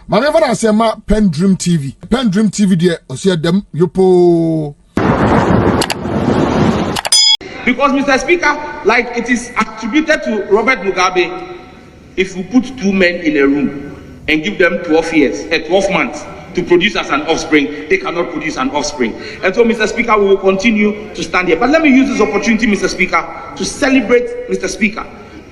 My never say ma PENDREAM TV. PENDREAM TV there, osia dem yopo. Because Mr. Speaker, like it is attributed to Robert Mugabe, if we put two men in a room and give them 12 years, 12 months to produce as an offspring, they cannot produce an offspring. And so, Mr. Speaker, we will continue to stand here. But let me use this opportunity, Mr. Speaker, to celebrate Mr. Speaker,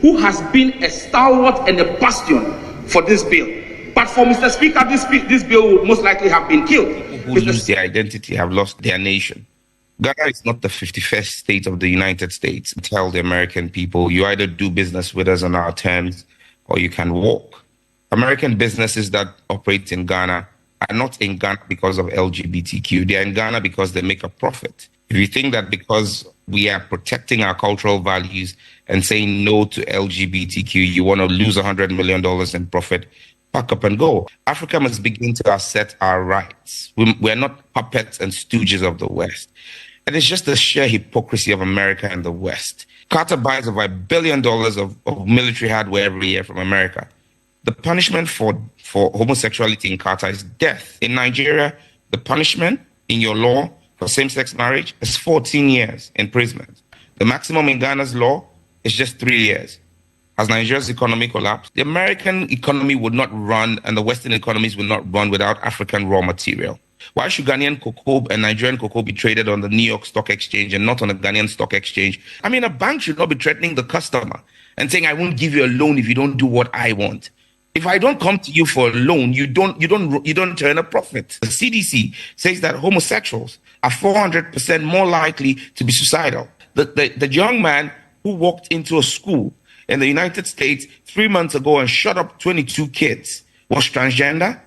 who has been a stalwart and a bastion for this bill. But for Mr. Speaker, this bill would most likely have been killed. Who lose their identity have lost their nation. Ghana is not the 51st state of the United States. Tell the American people, you either do business with us on our terms or you can walk. American businesses that operate in Ghana are not in Ghana because of LGBTQ. They are in Ghana because they make a profit. If you think that because we are protecting our cultural values and saying no to LGBTQ, you want to lose $100 million in profit, pack up and go. Africa must begin to assert our rights. We're not puppets and stooges of the West. And it's just the sheer hypocrisy of America and the West. Carter buys over $1 billion of military hardware every year from America. The punishment for homosexuality in Qatar is death. In Nigeria, the punishment in your law for same-sex marriage is 14 years imprisonment. The maximum in Ghana's law is just 3 years. Has Nigeria's economy collapsed? The American economy would not run and the Western economies would not run without African raw material. Why should Ghanaian cocoa and Nigerian cocoa be traded on the New York Stock Exchange and not on the Ghanaian Stock Exchange? I mean, a bank should not be threatening the customer and saying, I won't give you a loan if you don't do what I want. If I don't come to you for a loan, you don't turn a profit. The CDC says that homosexuals are 400% more likely to be suicidal. The young man who walked into a school in the United States 3 months ago and shot up 22 kids was transgender.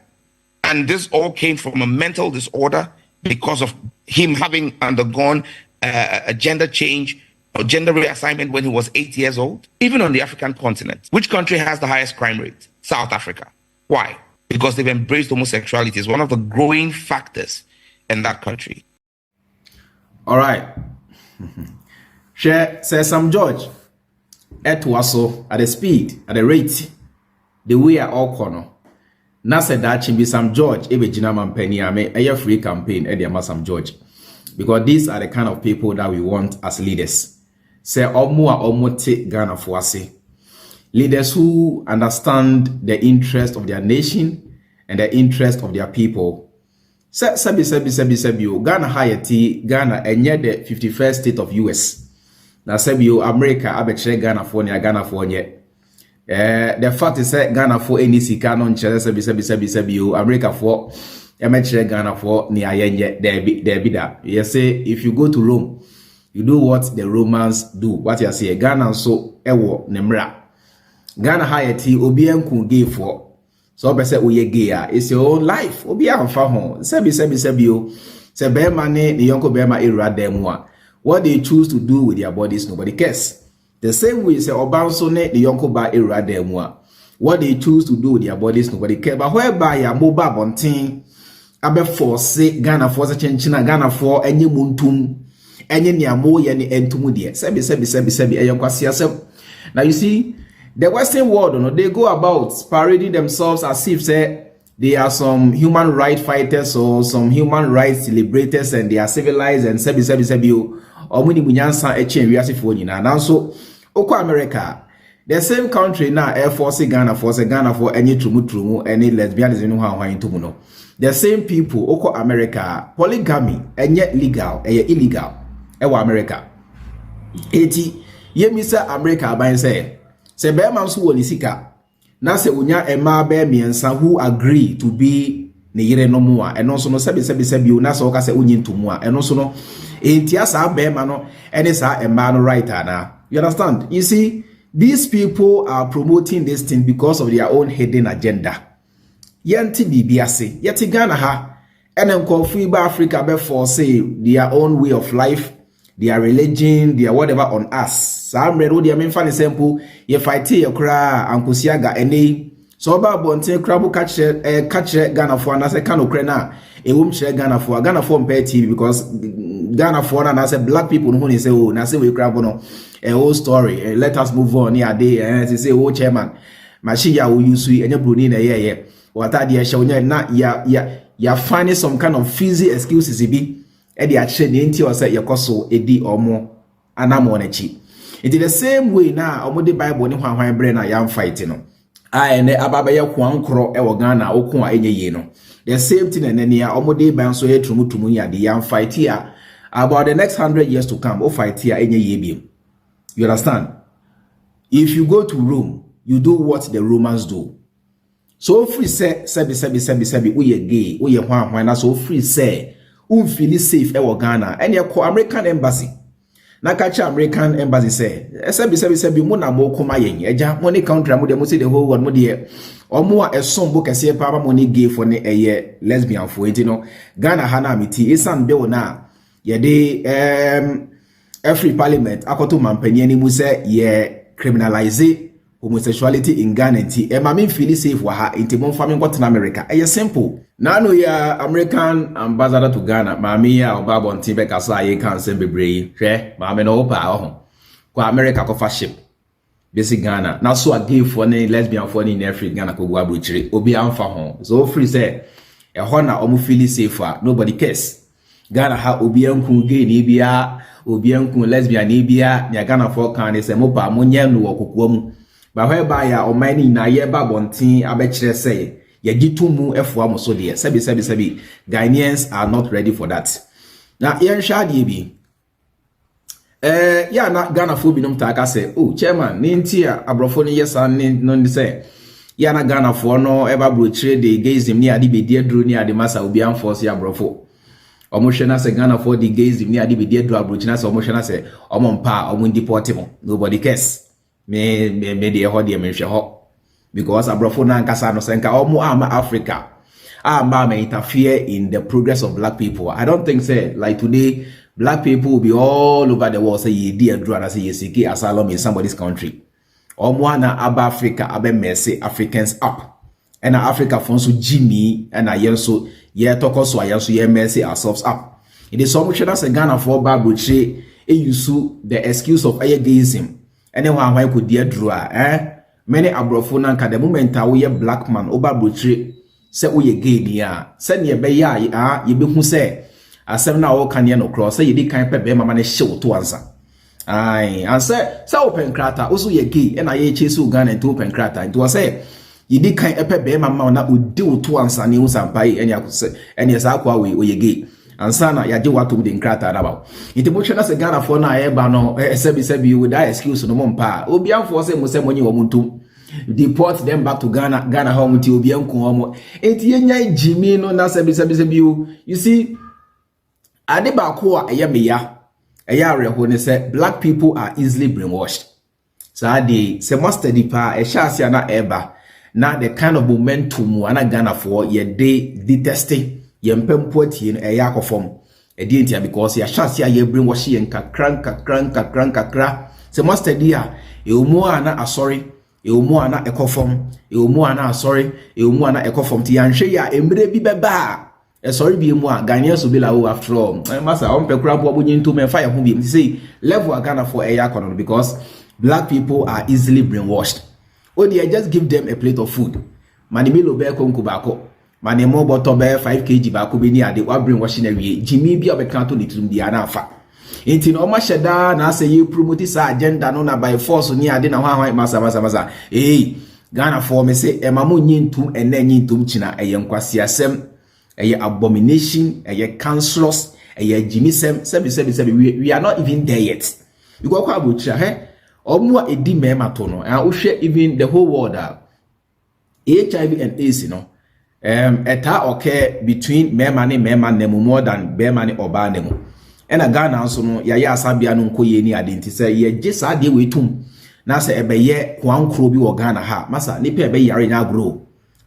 And this all came from a mental disorder because of him having undergone a gender change or gender reassignment when he was 8 years old. Even on the African continent, which country has the highest crime rate? South Africa. Why? Because they've embraced homosexuality as one of the growing factors in that country. All right. Share says some George. At waso at the speed, at the rate, the way are all corner. Na said that be some George, ebe jina mampeni ame a free campaign at the Sam George. Because these are the kind of people that we want as leaders. Say omo te Ghana fuase. Leaders who understand the interest of their nation and the interest of their people. Sabi Ghana hayati Ghana enye the 51st state of US. Na sebio America abekre Ghana for ne Ghana for nye. The fact is that Ghana for any sika no nchere sebio America for emekre Ghana for ne ayenye there da. You say if you go to Rome, you do what the Romans do. What you say Ghana so ewo nemra. Ghana hayati obi enku gay for. So be say oye gay it's your own life. Obi amfa ho. Sebio. Se be ma ne yonko be ma era dem a. What they choose to do with their bodies, nobody cares. The same way, say Obanso ne the yonko ba era demwa. What they choose to do with their bodies, nobody cares. But whereby ya moba bonting, abe force Ghana for chenchina Ghana for enye muntum, enye niamo ye ni entumu die. Sebi eyonkwasi asem. Now you see, the Western world, they go about parading themselves as if say they are some human rights fighters or some human rights celebrators and they are civilized and sebi omuni munyansa echen wiase fo nyina nanso okwa America the same country na Air Force Ghana for any trumu any lesbianism no hwan to no the same people okwa America polygamy enye legal illegal ewa America eti yemisa America ban say be man so woni sika na se unya ema be miensa who agree to be ne yire no mu a eno so no sebi o na so ka se unyi ntomu a eno so no entia sa be ma no ene sa ema no right na you understand. You see, these people are promoting this thing because of their own hidden agenda. Yanti bibiase yeti Ghana ha ene nkofu ba Africa be for say their own way of life, their religion, their whatever on us. Some redo their main fan simple. Ye fight ye kra ankosiaga ene. So ba bonte krabu catch Ghana for na se kano krena. E wum share Ghana for mpe TV because Ghana for na say black people no say oh na say we krabu no a whole story. Let us move on. Yeah, they say oh chairman. Machine ya wo use enye broni na ye. what are the show na ya finding some kind of fizzy excuses be e dey ache the nti o say yakoso edi omo anamo nachi. It is the same way now omo the Bible ni hwan bre na yam fight no ene ababaya kwankro e wo Ghana okun a enye ye no the same thing and ya omo the Bible so ye trumutumu ya the yam fight here about the next 100 years to come o fight here enye ye bi. You understand? If you go to Rome, you do what the Romans do. So free say sebi we gay we hwan na so free say feel safe e wo Ghana and you American embassy na catch American embassy say sebi mo na mo koma yen eja money country mo dem say the whole world mo de omo a esombo kese pa ba money gay for ne eye lesbian for enti no Ghana ha na meti esan bill na ye de every parliament akoto mampani ani mu say ye criminalize homosexuality in Ghana nti e ma me feel safe wa ha nti mo fa me got in America e simple na no ya American ambassador to Ghana ma me ya obabo nti be kasa ye kan sem bebree hwe ma me no pa ho kwa America ko fa ship basic Ghana na so gay for ne lesbian for ne in Africa Ghana ko gwa brochire obi amfa ho so free say e ho na omo feel safe nobody cares Ghana ha obi anku gay ni bia obi anku lesbian ni bia nya Ghana for kan say mo pa mo nya no kokoa mu ba whereby ya omani na ye ba bontin abekire say ye gitumu efo amoso de sebi Ghanaians are not ready for that. Na yen shade bi ya na Ghana fo bi nom ta say oh chairman ni ntia abrofo ni yesa ni no say ya na Ghana fo no eba brochire de gayism ni ade be die dro ni ade masa obi anforce ya abrofo omo hwe na say Ghana fo de gayism ni ade be die dro abrochire na say omo hwe na say omo mpa omo deport mo nobody cares. Me de ho de me hwe ho because abrofo na nkasa no senka omo ama Africa ama interfere in the progress of black people. I don't think say like today black people will be all over the world say ye dear draw and say ye seek asylum in somebody's country. Omo na aba Africa abe mercy Africans up. And Africa for so Jimmy and ayenso ye talk so ayenso ye mercy ourselves up. It is so much that say Ghana for babroche e use the excuse of gayism. Anyone why could dear draw many abrofo na nka the moment we black man oba brochire say we gay dia say ne be ya ye be hu say asem na wo kan ye no cross say ye di kan pe be mama ne hye to ansa ai and say open krata also ye gay and I chase Ghana to open krata it was say ye di kan pe be mama na odi to ansa ne hu sampai enya ko say enya sa kwa we ye gay ansana ya je watu de nkrata adabaw iti mo hwena se Ghana for na e ba no sebi with that excuse no mompa obi amfo se mo se monyi wo muntu deport them back to Ghana home ti obi anku omo enti yenya Jimmy no na sebi you see ade ba ko a eye meya eye areho ne say black people are easily brainwashed so they se master di pa e shasia na eba na the kind of momentum ana Ghana for ye dey detesting yempempo tie no eya akofom edi entia because ya chance ya brainwash yen kakra se master dia emu ana asori emu ana ekofom emu ana asori emu ana ekofom ti yanhwe ya emre bi beba sorry bi emu a Ghanaians so be la after all masa on pekura bo nyinto me fire ho bi say level a Ghana for eya kono because black people are easily brainwashed or they just give them a plate of food manimilo be konku bako mane mo boto be 5 kg ba ko be ni ade wa bring washing awie Jimmy bi obeka to litrum dia na afa enti no ma sheda na say ye promote sa agenda no na by force ni ade na hwan masa Ghana for me say e ma mo nyintum ena nyintum china eye nkwase asem eye abomination eye councilors eye Jimmy sebi we are not even there yet you go kwa abucha omo edi mema to no a wo hwe even the whole world HIV and AIDS no eta okay between mema nemu more than bema ne oba nemu ena Ghana nso no ya asabia no nkoye ni adenti say ye gisa de wetum na say ebeye kwankro bi wo Ghana ha masa nipa ebeyare nya grow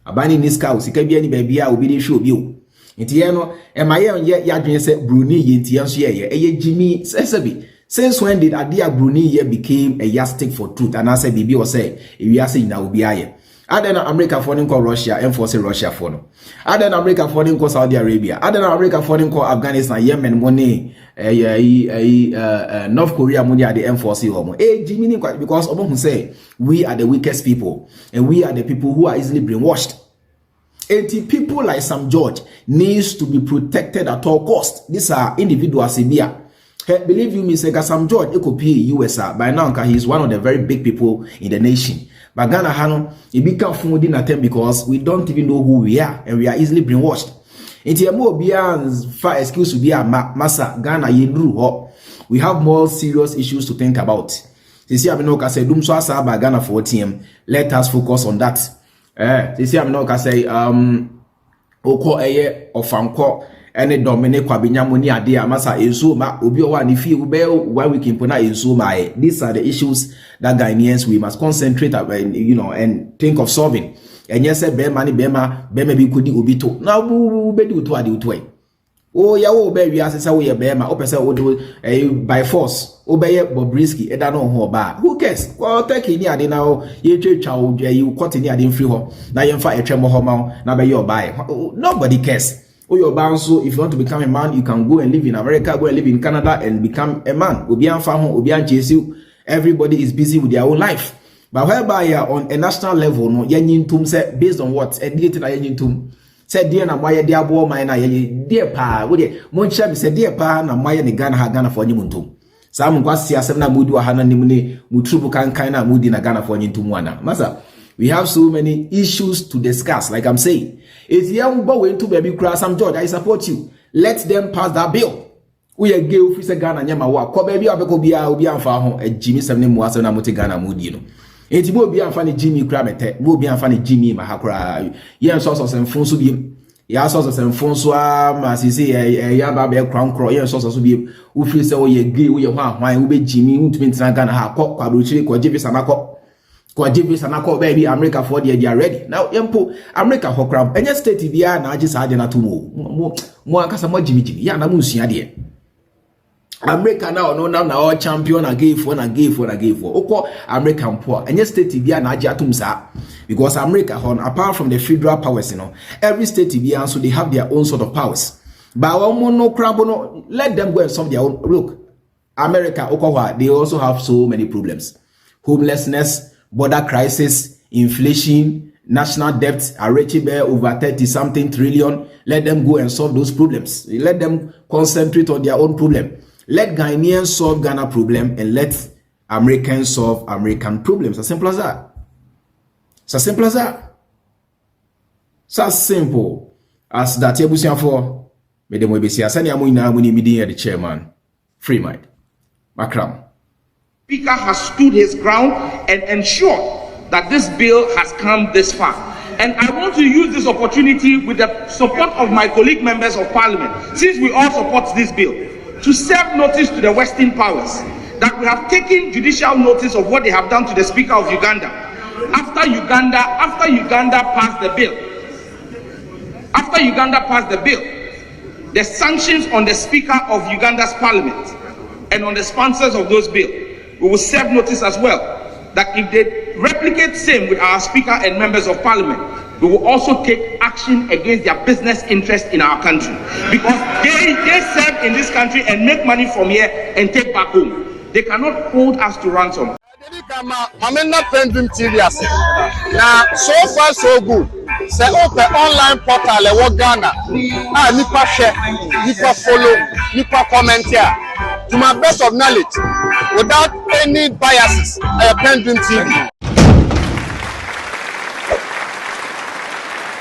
abani niska usika bia ni babia obi de hwe obi o nti ye no emaye ya dwen say Bruni ye nti yenso ye Jimmy sebi since when did Adia Bruni ye became a yardstick for truth and I say bibi o say we are saying na obi aye Adena America for call Russia, enforce Russia for no. Adena America for call Saudi Arabia. Adena America for call Afghanistan, Yemen, money, North Korea, money are the enforce you. Jimmy, because Obama say we are the weakest people and we are the people who are easily brainwashed. 80 people like Sam George needs to be protected at all costs. These are individuals in here. Believe you me, say Sam George, it could be USA. By now, he's one of the very big people in the nation. But Ghana Hano, it become food in attempt because we don't even know who we are and we are easily brainwashed. It's a more beyond far excuse to be a massa Ghana yendru. We have more serious issues to think about. Sisi Aminoka say dum so asa ba Ghana for team. Let us focus on that. Sisi Aminoka say oko eye ofanko ene domine kwa binyamo ni ade amasa enso ma obi owa ni fie ube 1 week impona enso ma. These are the issues that Ghanaians we must concentrate and think of solving. And yes, bema bi kudi obi to. Na bu be di uto ade uto. Oh ya wo be wi asesa wo ye bema o pese wo do by force obeye Bobrisky eda no ho ba. Who cares? Well, take ni ade na o ye twetwa o you cut ni ade mfiri ho na ye mfa etwem ho ma na be your buy. Nobody cares. Oh your bounce. If you want to become a man, you can go and live in America, go and live in Canada and become a man. Obi anfa ho, obi anchesi. Everybody is busy with their own life. But whereby on a national level, no yenyintum say based on what? Editing yenyintum. Say dear na moye dia bo man na ye dear pa. Wo de mon cha bi say dear pa na moye ni Ghana for nyimuntum. Sa mo kwasi asem na mudi wa hana nim ni mutrubu kan na mudi na Ghana for nyintum wana. Masa, we have so many issues to discuss, like I'm saying. If you have go into baby cry, Sam George, I support you. Let them pass that bill. We are gay officer Ghana nyama wa. Ko baby abeko bia obi amfa ho Jimmy semne mu ase na mote Ghana mudi no. Enti mo obi amfa ni Jimmy kra mete, mo obi amfa ni Jimmy ma hakra. Ye so semfonso bi. Ya so semfonso ma sisi ya ba be kro ye so bi. Wo free say wo ye gay wo ye hwan wo be Jimmy ntumi ntina Ghana ha ko kwado chiri ko jibi sanako. Kwa jibi sanako baby America for they are ready. Now yempo America ho kram. Enye state bia na agi sa ade na to mo akasa mo Jimmy ya na mo nsua de. America now no now na all champion again for. Oko American poor. And state bia na agi atum sa. Because America apart from the federal powers, every state bia so they have their own sort of powers. But no crab no, let them go and solve their own. Look, America Okowa, they also have so many problems. Homelessness, border crisis, inflation, national debt are reaching over 30 something trillion. Let them go and solve those problems. Let them concentrate on their own problem. Let Ghanaians solve Ghana problem and let Americans solve American problems. As simple as that. It's as simple as that. It's as simple as that. For Madam Webisi, Asani Amuna Muni meeting the chairman, Freeman, Makram. Speaker has stood his ground and ensured that this bill has come this far. And I want to use this opportunity with the support of my colleague members of parliament, since we all support this bill, to serve notice to the Western powers that we have taken judicial notice of what they have done to the Speaker of Uganda. After Uganda passed the bill, the sanctions on the Speaker of Uganda's parliament and on the sponsors of those bills, we will serve notice as well that if they replicate same with our Speaker and members of parliament, we will also take action against their business interest in our country, because they serve in this country and make money from here and take back home. They cannot hold us to ransom. PENDREAM TV now, so far so good. Say open online portal e wo Ghana. Nipa share, nipa follow, nipa comment here. To my best of knowledge, without any biases, PENDREAM TV.